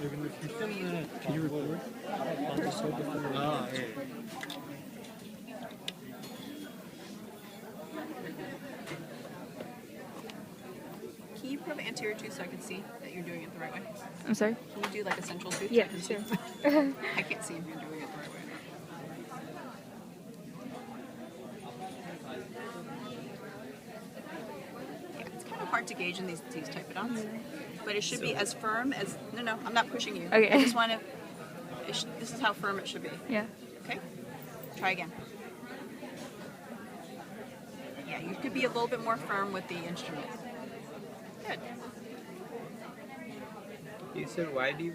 Can you record? Can you probe anterior tooth so I can see that you're doing it the right way? I'm sorry? Can you do like a central tooth? Yeah, so I can sure. see? I can't see if you're doing it the right way. Yeah, it's kind of hard to gauge in these typodonts, but it should be as firm as. No, I'm not pushing you. Okay. I just want to. This is how firm it should be. Yeah. Okay. Try again. Yeah, you could be a little bit more firm with the instrument. Good. He said, why do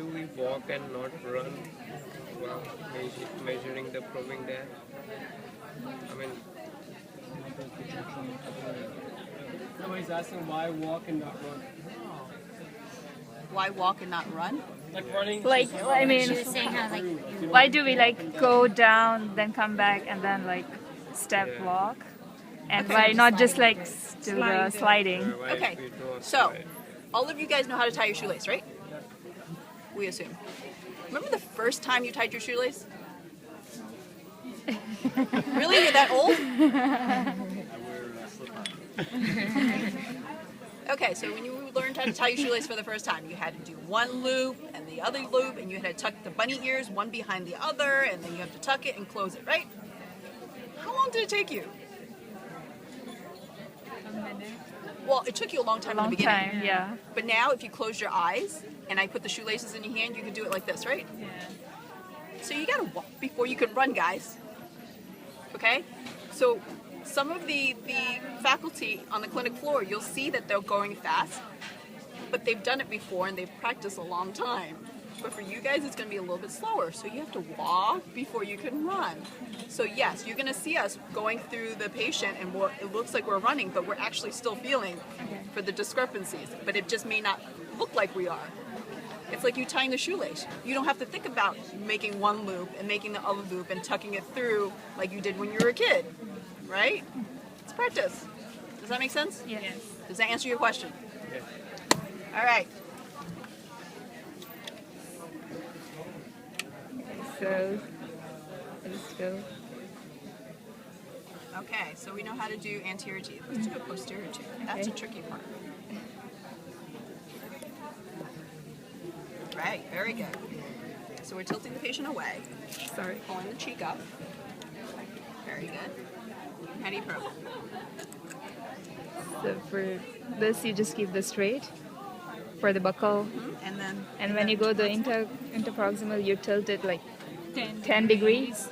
we walk and not run while measuring the probing there? I mean, Nobody's asking why walk and not run. Why walk and not run? Like running. Like, I mean, why do we like go down, then come back, and then like step walk? And why not just like do the sliding? why Okay, we don't so slide? all of you guys know how to tie your shoelace, right? We assume. Remember the first time you tied your shoelace? Really? You're that old? Okay, so when you learned how to tie your shoelace for the first time, you had to do one loop and the other loop, and you had to tuck the bunny ears one behind the other, and then you have to tuck it and close it, right? How long did it take you? Well, it took you a long time in the Long beginning. time, yeah. But now, if you close your eyes and I put the shoelaces in your hand, you can do it like this, right? Yeah. So you gotta walk before you can run, guys. Okay? So some of the faculty on the clinic floor, you'll see that they're going fast, but they've done it before and they've practiced a long time. But for you guys, it's gonna be a little bit slower. So you have to walk before you can run. So yes, you're gonna see us going through the patient and it looks like we're running, but we're actually still feeling for the discrepancies. But it just may not look like we are. It's like you tying the shoelace. You don't have to think about making one loop and making the other loop and tucking it through like you did when you were a kid, right? It's practice. Does that make sense? Yes. Does that answer your question? Yes. All right. So let's go. Okay, so we know how to do anterior teeth. Let's do a posterior tooth. That's a tricky part. Right, very good. So we're tilting the patient away, Sorry. pulling the cheek up. Very good. How do you probe? So for this, you just keep this straight for the buccal, And then. and when you go the interproximal, you tilt it like 10. 10 degrees.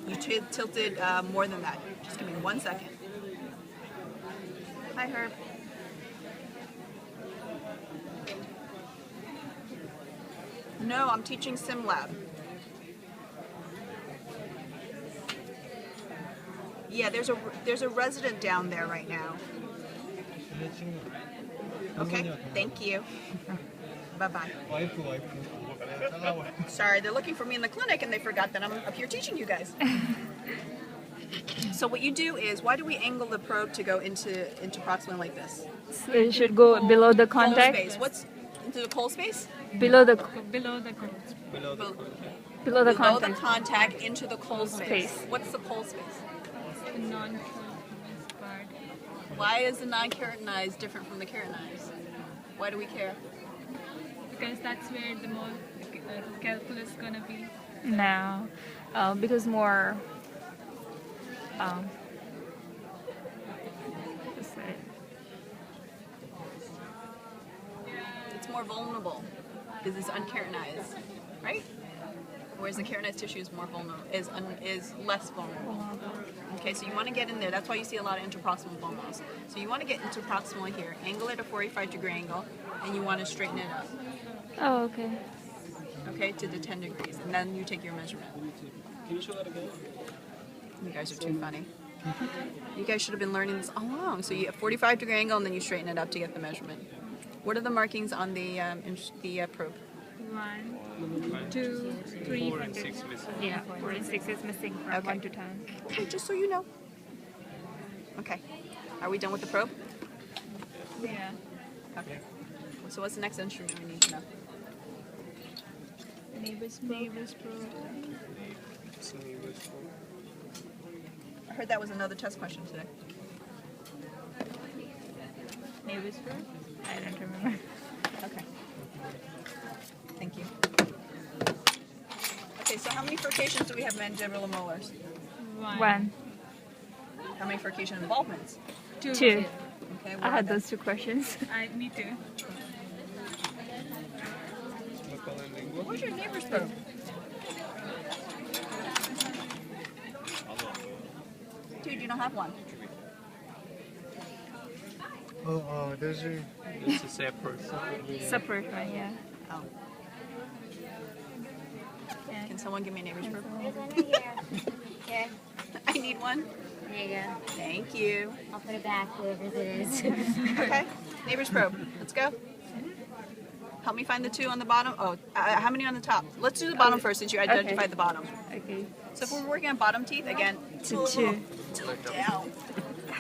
You tilted more than that. Just give me 1 second. Hi, Herb. No, I'm teaching SimLab. Yeah, there's a resident down there right now. Okay, thank you. Bye-bye. Sorry, they're looking for me in the clinic and they forgot that I'm up here teaching you guys. So what you do is, why do we angle the probe to go into proximal like this? So it should go below the Coal contact. space. What's into the coal space? Below the Below the coat. Below the below the Below contact. the contact into the coal space. Space. What's the coal space? The non-keratinized part. Why is the non-keratinized different from the keratinized? Why do we care? Because that's where the more calculus gonna be. No, because more. What's that? It's more vulnerable because it's unkeratinized, right? Whereas the keratinized tissue is more vulnerable, is less vulnerable. Okay, so you want to get in there. That's why you see a lot of interproximal bone. So you want to get interproximal here, angle it at a 45-degree angle, and you want to straighten it up. Oh, okay. Okay, to the 10 degrees, and then you take your measurement. Can you show that again? You guys are too funny. You guys should have been learning this all along. So you have 45-degree angle, and then you straighten it up to get the measurement. What are the markings on the probe? 1, 2, 3, 4 and 6 missing. Yeah, 4 and 6 is missing from Okay. 1 to 10. Okay, just so you know. Okay, are we done with the probe? Yeah. Okay. So what's the next instrument we need to know? Neighbor's probe. I heard that was another test question today. Neighbor's probe? I don't remember. Okay. Thank you. Okay, so how many furcations do we have mandibular molars? One. How many furcation involvements? Two. Okay, I had those two questions. Me too. What's your neighbor's probe? Dude, you don't have one. Oh, those are. It's a separate. Separate one, yeah. Oh. Yeah. Can someone give me a neighbor's probe? There's one right here. Here. I need one. There you go. Thank you. I'll put it back, whoever's it is. Okay, neighbor's probe. Let's go. Help me find the two on the bottom. Oh, how many on the top? Let's do the bottom first since you identified the bottom. Okay. So if we're working on bottom teeth, again, Two. tilt down.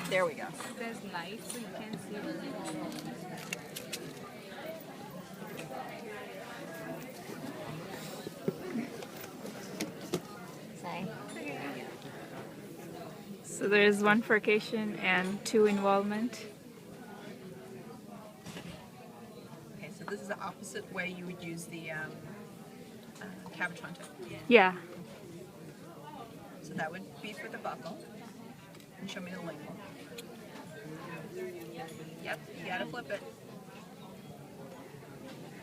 There we go. There's light, so you can see. Sorry. So there is one furcation and two involvement. Okay, so this is the opposite way you would use the Cabochon tip. Yeah. So that would be for the buckle. And show me the label. Yep, you gotta flip it.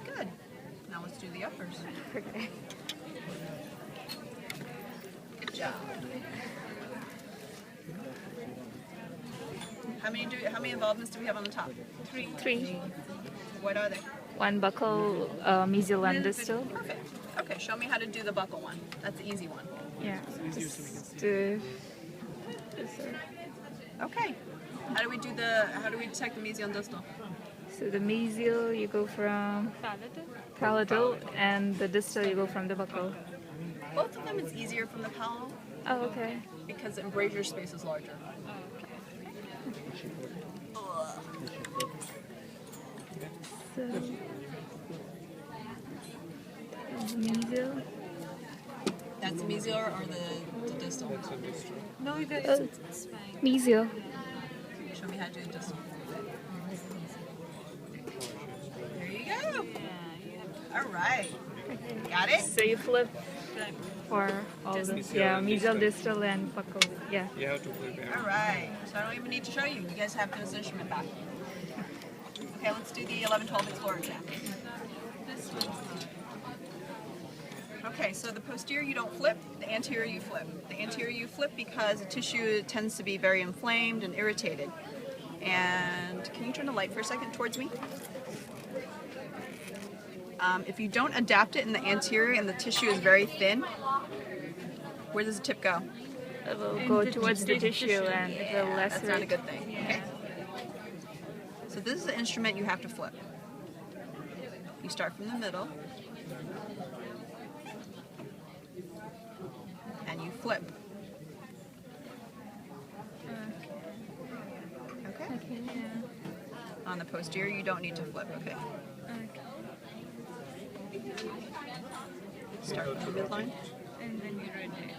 Good. Now let's do the uppers. Okay. Good job. How many involvements do we have on the top? Three. What are they? One buckle, mesial and distal. Perfect. Okay, show me how to do the buckle one. That's the easy one. Yeah. Just do. Okay. How do we detect the mesial and distal? So the mesial you go from palatal, and the distal you go from the buckle. Both of them it's easier from the palatal Oh, okay. because the embrasure space is larger. So mesial. That's the mesial or the distal? No, Oh, it's fine. mesial. Show me how to do the distal. There you go. All right. Got it? So you flip for all of them. Yeah, mesial, distal, and buckle. Yeah. You have to flip it. All right. So I don't even need to show you. You guys have this instrument back. Okay, let's do the 11-12 Explorer exam. Okay, so the posterior you don't flip, the anterior you flip. The anterior you flip because the tissue tends to be very inflamed and irritated. And can you turn the light for a second towards me? If you don't adapt it in the anterior and the tissue is very thin, where does the tip go? It will go towards the tissue and it will That's not a lacerate. good thing. Okay. So this is the instrument you have to flip. You start from the middle. And you flip. Okay? On the posterior, you don't need to flip, okay? Start from the midline. And then you rotate.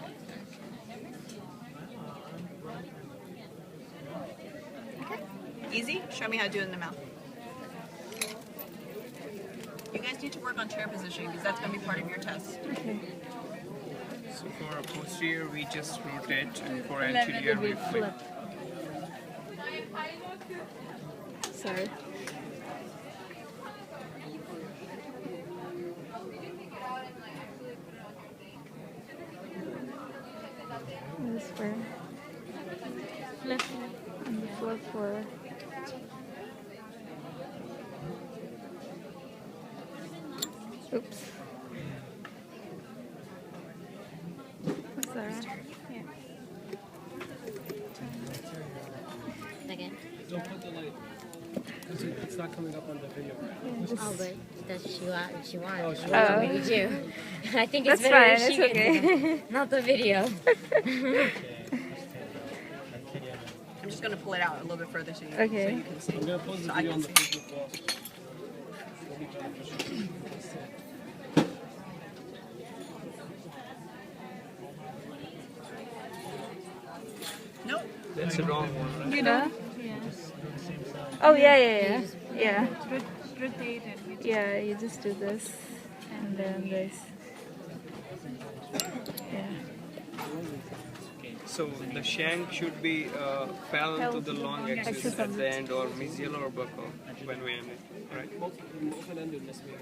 Easy? Show me how to do it in the mouth. You guys need to work on chair positioning because that's going to be part of your test. So for a posterior, we just rotate, and for anterior, we flip. Sorry. This for Flip. and the flip for oops. What's that? Yeah. Again. Don't put the light. Because it's not coming up on the video. Oh, but does she want? She wants. Oh, she What do we do? I think it's That's better fine. if she It's gets okay. it, not the video. I'm just going to pull it out a little bit further so you, Okay. so you can see. I'm going to post the So I video can on the see. Facebook wall. Nope. That's the wrong one, right? You know. Oh yeah. Yeah. Rotate it. Yeah, you just do this and then this. Yeah. So the shank should be fell to the long axis at the end, or mesial or buccal when we end it, right? Open-ended must be.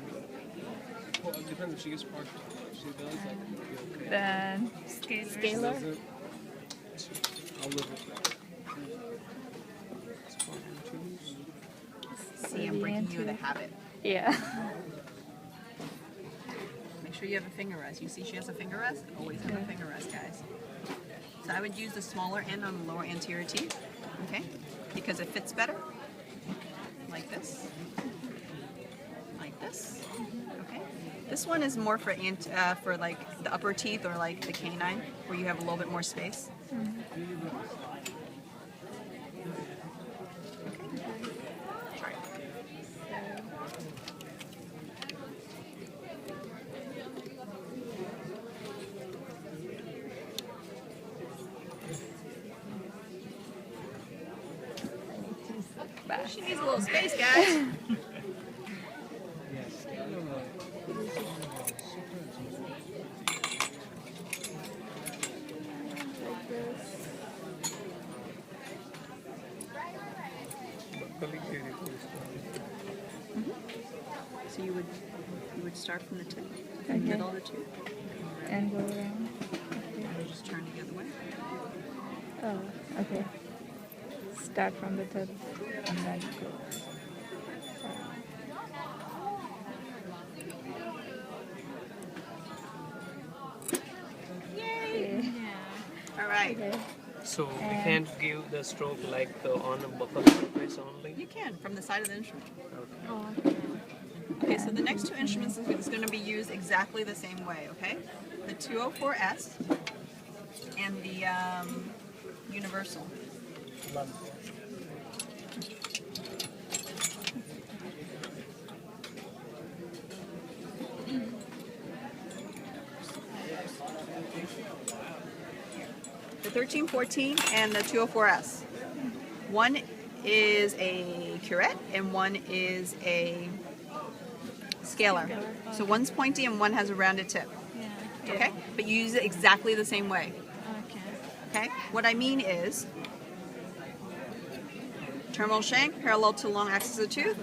Well, it depends if she gets parked. If she does, that would be okay. Then scalar. Doesn't, I'll live with that. See, I'm breaking you the habit. Yeah. Make sure you have a finger rest. You see she has a finger rest? Always have a finger rest, guys. So I would use the smaller end on the lower anterior teeth, okay? Because it fits better. Like this. Like this. Okay? This one is more for like the upper teeth or like the canine, where you have a little bit more space. Try it. She needs a little space, guys. So you would start from the tip, middle of the tooth, And go around. just turn the other way. Oh, okay. Start from the tip and then go. Yay! All right. Okay. So we can't give the stroke like the on a buccal surface only. You can from the side of the instrument. Okay. Okay, so the next two instruments is going to be used exactly the same way, okay? The 204S and the universal. The 1314 and the 204S. One is a curette and one is a scalar. So one's pointy and one has a rounded tip. Yeah. Okay? But you use it exactly the same way. Okay. Okay? What I mean is terminal shank parallel to the long axis of the tooth.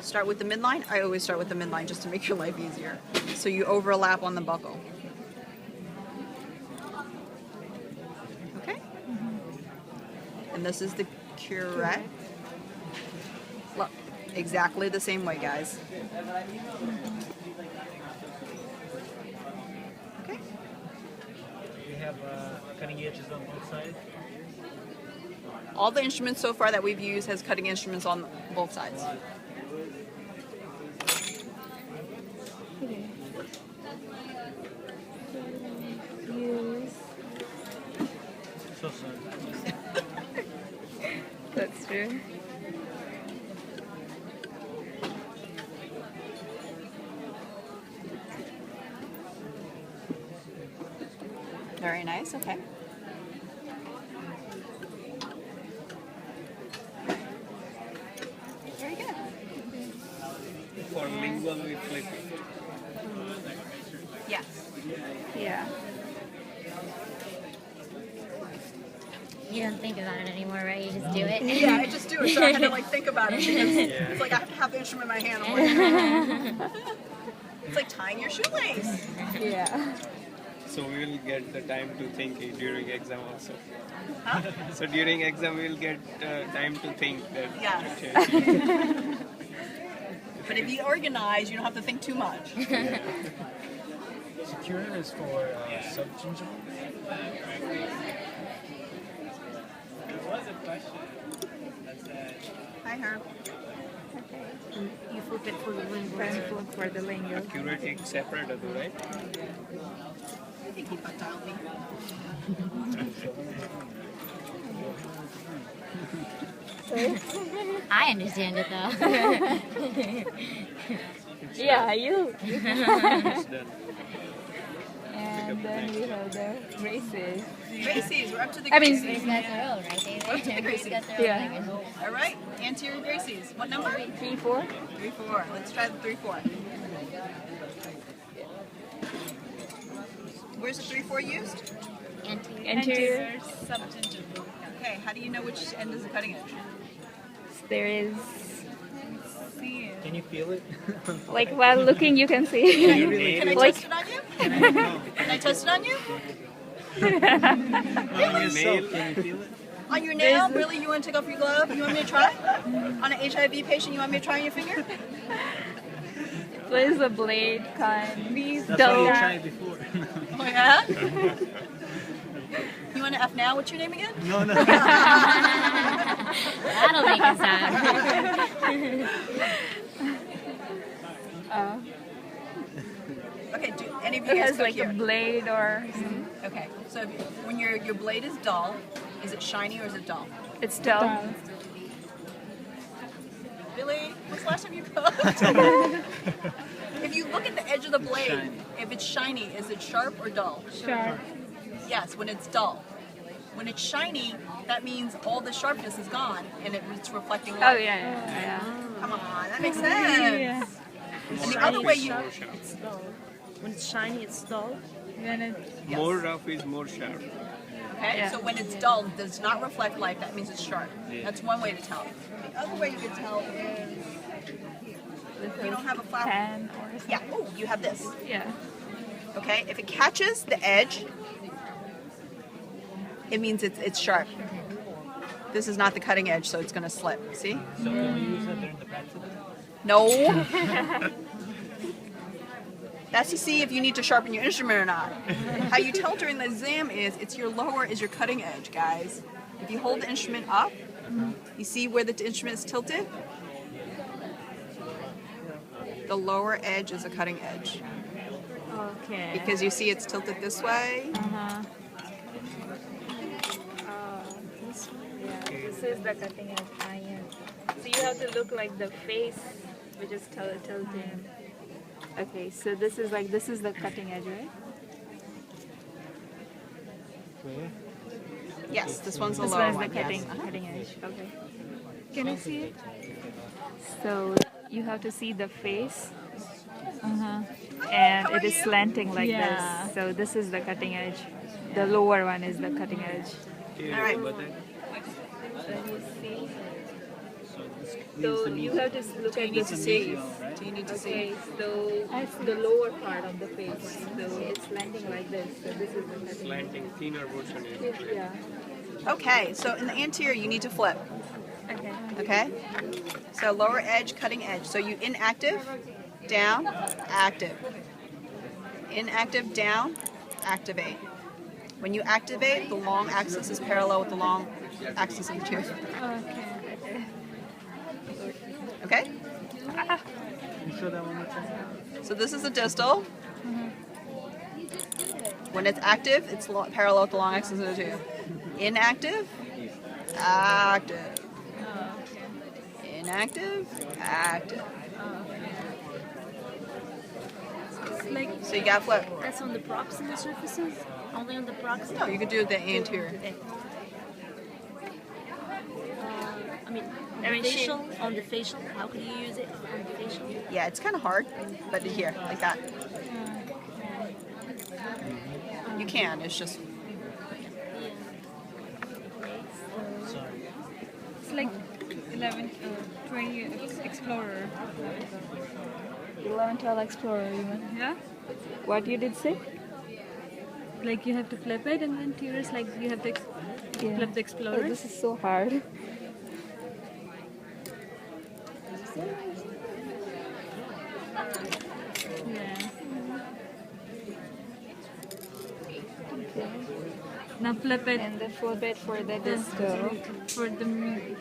Start with the midline. I always start with the midline just to make your life easier. So you overlap on the buccal. Okay? And this is the curette. Look, exactly the same way, guys. Okay? We have cutting edges on both sides. All the instruments so far that we've used has cutting instruments on both sides. Okay. Use. So sorry. That's true. Very nice, okay. Very good. For lingual, we flip it. Yes. Yeah. You don't think about it anymore, right? You just do it. Yeah, I just do it, so I had to like think about it because it's like I have to have the instrument in my hand. I'm like, it's like tying your shoelace. Yeah. So we will get the time to think during exam also. Huh? So during exam we will get time to think that. Yes. Okay. But if you organize, you don't have to think too much. Secure is for subgingival. Hi, Herb. You flip it for the lingual. Painful for the lingo. Accurate separate, right? I think he dialed me. I understand it though. Yeah, you. It's done. And then we have the braces. Gracies, we're up to the I mean, Grace got their own, right, David? Grace got their Yeah. own language. All right, anterior Gracies. What number? 3, 4. 3, 4. Let's try the 3, 4. Where's the 3, 4 used? Anterior. Substantive. Okay, how do you know which end is the cutting edge? There is, See it. Can you feel it? like while looking, you can see. Can I Like- test it on you? Can I test it on you? On yourself, can you feel it? On your nail? Really? You want to take off your glove? You want me to try? On an HIV patient, you want me to try on your finger? There's a blade kind. These That's why you dull. tried before. Oh, yeah? You want to F now? What's your name again? No, no. That'll make us sad. Okay, do any of you It guys has cook like here? a blade or Okay, so if when your blade is dull, is it shiny or is it dull? it's dull. Really? When's the last time you cooked? If you look at the edge of the blade, if it's shiny, is it sharp or dull? Sharp. Yes, when it's dull. When it's shiny, that means all the sharpness is gone and it's reflecting Oh light. yeah. Come on, that makes sense. And the other way you... When it's shiny, it's dull. When it More rough is more sharp. Okay, Yeah. so when it's dull, does not reflect light, that means it's sharp. That's one way to tell. The other way you can tell is... You don't have a flower. Pen or something. Yeah, oh, you have this. Yeah. Okay, if it catches the edge, it means it's sharp. This is not the cutting edge, so it's going to slip. See? So can we use that during the practice? No. That's to see if you need to sharpen your instrument or not. How you tell during the exam is it's your lower is your cutting edge, guys. If you hold the instrument up, you see where the instrument is tilted? The lower edge is a cutting edge. Okay. Because you see it's tilted this way. Uh-huh. This is the cutting edge iron. So you have to look like the face, which is tilted. Okay, so this is the cutting edge, right? Yes, this one's the This lower one is the one. Yes. cutting edge. Okay. Can you see it? So you have to see the face. And it is slanting like Yeah. this. So this is the cutting edge. The lower one is the cutting edge. Okay, All right. but then So you see. So you have to look at the see. face. Do you need to see? Okay, so the lower part of the face. So it's slanting like this. So this is the cutting slanting thinner portion is edge. Yeah. Okay, so in the anterior, you need to flip. Okay. Okay? So lower edge, cutting edge. So you inactive, down, active. Inactive, down, activate. When you activate, the long axis is parallel with the long axis of the tooth. Okay? Can you show that one more time? So this is the distal. When it's active, it's parallel with the long axis of the tooth. Inactive, active. Inactive, active. Like, So you got flip. that's on the proximal surfaces? Only on the proximal? No, you could do the anterior. I mean, facial, on the facial, how could you use it on the facial? Yeah, it's kind of hard, but here, like that. You can, it's just... it's like 11, 20 Explorer. 11, 12 Explorer, you mean? Yeah? What you did say? Like you have to flip it and then tears like you have to flip the Oh, Explorer. this is so hard. Yeah. Now flip it And the full bit for the distal. for the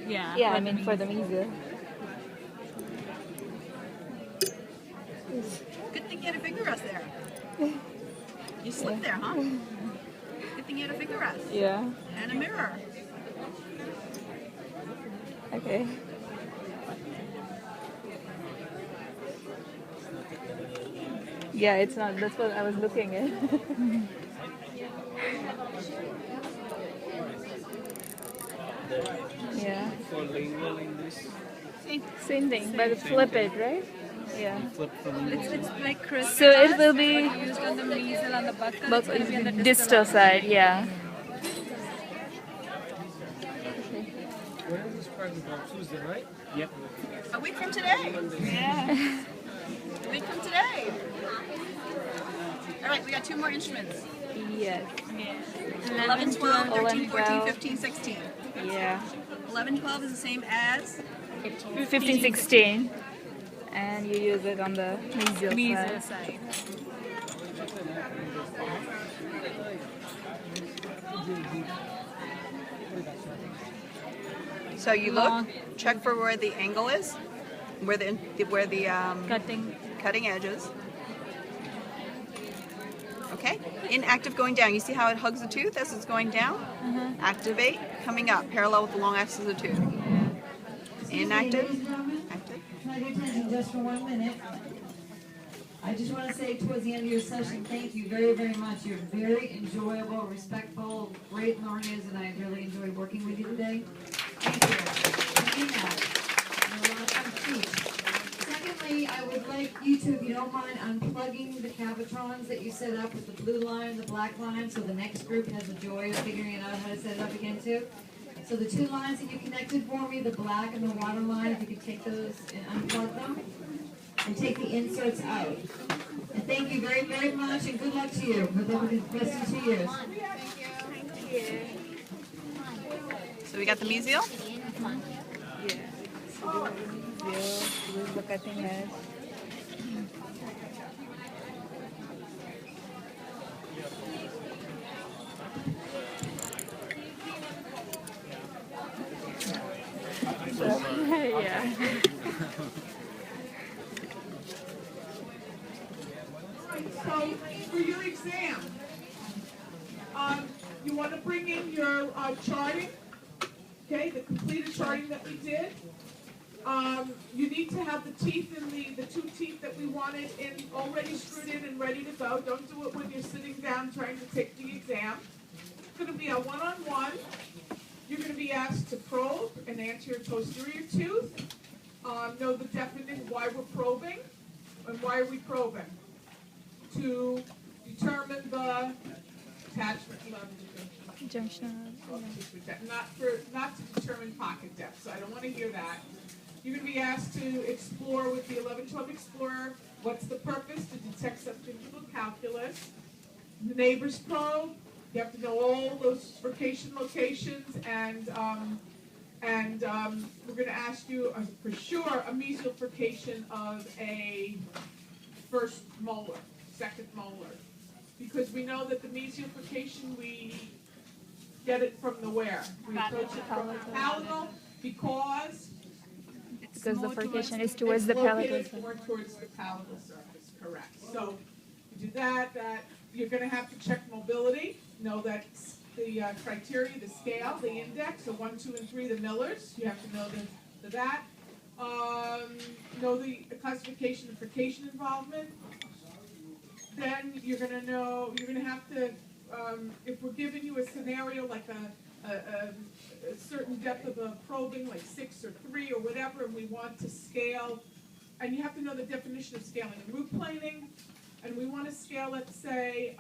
yeah. Yeah, I mean for the mesial. Good thing you had a finger rest there. You slipped there, huh? Good thing you had a finger rest. Yeah. And a mirror. Okay. Yeah, it's not. That's what I was looking at. Yeah. For lingual English, Same thing, but flip it, right? Yeah. flip for lingual. It's like Chris. So it will be Used on the measle on the buccal. but It's going to be on the distal side, yeah. When is this practice on Tuesday, right? Yep. A week from today. Yeah. A week from today. All right, we got 2 more instruments. Yes. 11, 12, 13, 11, 14, 12. 15, 16. Yeah. 11, 12 is the same as 15, 16. And you use it on the mesial measle side. side. So you look, check for where the angle is, where the cutting edges. Okay, inactive going down. You see how it hugs the tooth as it's going down? Activate, coming up, parallel with the long axis of the tooth. Inactive, active. Can I get attention just for 1 minute? I just want to say towards the end of your session, thank you very, very much. You're very enjoyable, respectful, great learners, and I really enjoyed working with you today. Thank you. You're a lot of fun to teach. Secondly, I would like you to, if you don't mind, unplugging the Cavitrons that you set up with the blue line, the black line, so the next group has the joy of figuring out how to set it up again too. So the 2 lines that you connected for me, the black and the water line, if you could take those and unplug them and take the inserts out. And thank you very, very much, and good luck to you with the rest of 2 years. So we got the mesial. Yeah. So this is the cutting edge. Yeah. So for your exam, you want to bring in your charting, okay, the completed charting that we did. You need to have the teeth in the 2 teeth that we wanted in already screwed in and ready to go. Don't do it when you're sitting down trying to take the exam. It's going to be a one-on-one. You're going to be asked to probe an anterior posterior tooth. Know the definition, why we're probing, and why are we probing? To determine the attachment level. Junction. Not to determine pocket depth, so I don't want to hear that. You're going to be asked to explore with the 11-12 Explorer. What's the purpose? To detect subgingival calculus. The neighbor's probe. You have to know all those furcation locations, and we're going to ask you for sure a mesial furcation of a first molar, second molar, because we know that the mesial furcation we get it from the where? We approach it from the palatal because Because the furcation is towards the palatal it's more towards the palatal surface, correct. So you do that, you're going to have to check mobility, know that the criteria, the scale, the index, so 1, 2, and 3, the Millers, you have to know that. Know the classification of furcation involvement. Then you're going to know, you're going to have to, if we're giving you a scenario like a certain depth of a probing, like 6 or 3 or whatever, and we want to scale, and you have to know the definition of scaling and root planing, and we want to scale it, say,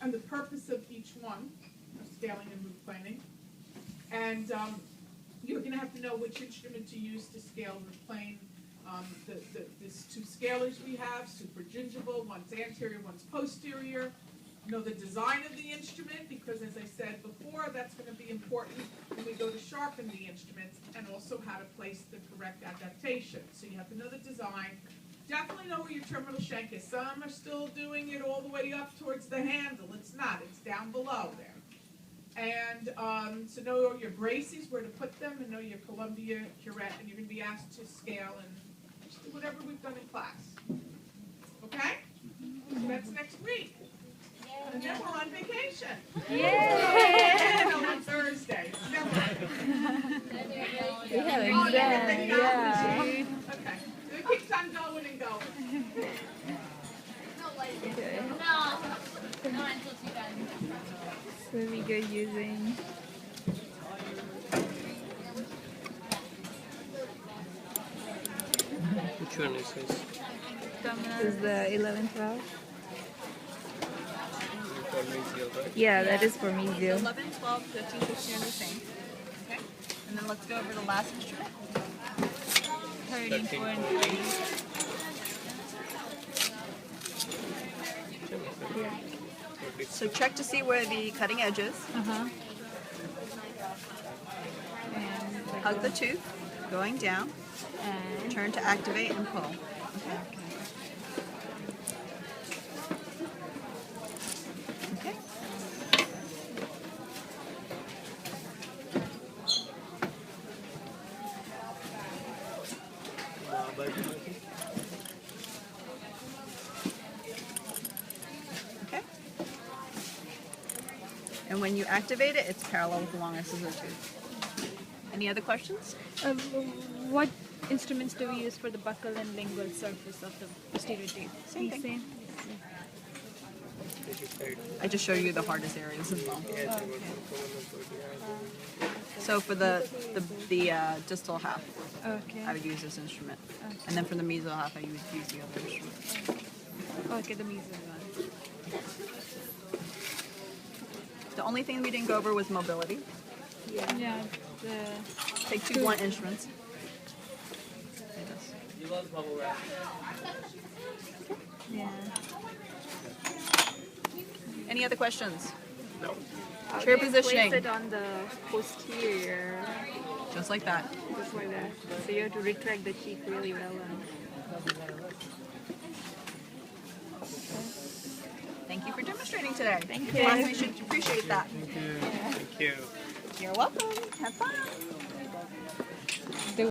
and the purpose of each one, of scaling and root planing, and you're going to have to know which instrument to use to scale root plane. These 2 scalers we have, supergingival, one's anterior, one's posterior. Know the design of the instrument, because as I said before, that's going to be important when we go to sharpen the instruments, and also how to place the correct adaptation. So you have to know the design. Definitely know where your terminal shank is. Some are still doing it all the way up towards the handle. It's not. It's down below there. And so know your braces, where to put them, and know your Columbia curette, and you're going to be asked to scale and just do whatever we've done in class. Okay? So that's next week. And then we're on vacation. Yay! No, on Thursday. Never. Yeah, Oh, exactly. Yeah. okay. So it keeps on going and going. Very good using. Which one is this? This is the 11-12. For mesial, right? Yeah, that is for mesial. 11, 12, 13, 15 are the same. Okay? And then let's go over the last instrument. 13, 4, and 3. So check to see where the cutting edge is. Uh-huh. Hug the tooth, going down. And Turn to activate and pull. Okay. Okay. Okay. And when you activate it, it's parallel with the longest scissor tooth. Any other questions? What instruments do we use for the buccal and lingual surface of the posterior teeth? Same thing. Same. I just showed you the hardest areas as well. Yeah, So for the distal half, Okay. I would use this instrument. And then for the mesial half, I would use the other instrument. Okay, the mesial one. The only thing we didn't go over was mobility. Yeah. Take two blunt instruments. You love bubble wrap. Yeah. Any other questions? No. Chair positioning. place it on the posterior, Just like that. just like that. So you have to retract the cheek really well. Thank you for demonstrating today. Thank Your you. classmates should appreciate that. Thank you. You're welcome. Have fun.